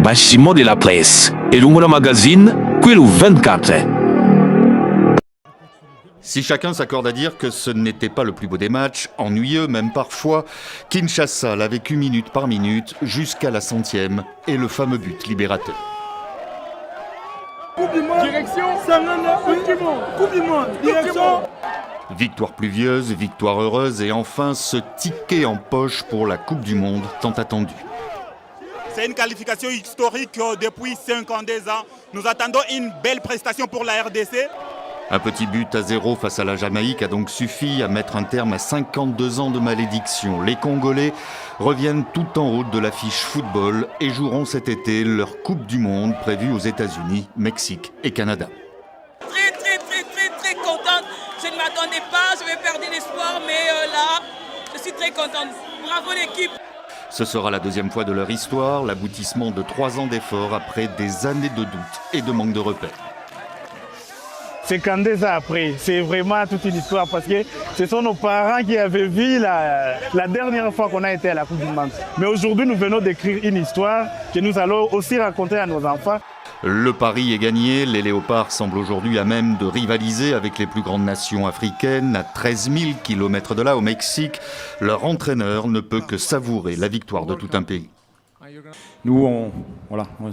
Massimo della Place e Numero Magazine, quello 24. Si chacun s'accorde à dire que ce n'était pas le plus beau des matchs, ennuyeux même parfois, Kinshasa l'a vécu minute par minute jusqu'à la 100e et le fameux but libérateur. Coupe du monde, direction, Coupe du monde, Coupe du monde, direction. Victoire pluvieuse, victoire heureuse et enfin ce ticket en poche pour la Coupe du Monde tant attendue. C'est une qualification historique depuis 52 ans. Nous attendons une belle prestation pour la RDC. Un petit but à 0 face à la Jamaïque a donc suffi à mettre un terme à 52 ans de malédiction. Les Congolais reviennent tout en haut de l'affiche football et joueront cet été leur Coupe du Monde prévue aux États-Unis, Mexique et Canada. Très contente. Je ne m'attendais pas, j'avais perdu l'espoir, mais là, je suis très contente. Bravo l'équipe. Ce sera la deuxième fois de leur histoire, l'aboutissement de 3 ans d'efforts après des années de doute et de manque de repères. 52 ans après, c'est vraiment toute une histoire parce que ce sont nos parents qui avaient vu la dernière fois qu'on a été à la Coupe du Monde. Mais aujourd'hui, nous venons d'écrire une histoire que nous allons aussi raconter à nos enfants. Le pari est gagné, les Léopards semblent aujourd'hui à même de rivaliser avec les plus grandes nations africaines. À 13 000 km de là, au Mexique, leur entraîneur ne peut que savourer la victoire de tout un pays. Nous,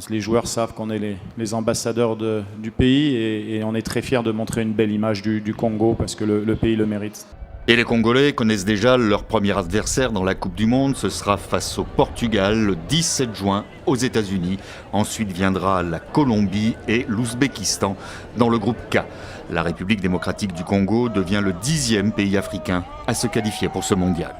les joueurs savent qu'on est les ambassadeurs du pays et on est très fiers de montrer une belle image du Congo parce que le pays le mérite. Et les Congolais connaissent déjà leur premier adversaire dans la Coupe du Monde. Ce sera face au Portugal le 17 juin aux États-Unis. Ensuite viendra la Colombie et l'Ouzbékistan dans le groupe K. La République démocratique du Congo devient le 10e pays africain à se qualifier pour ce mondial.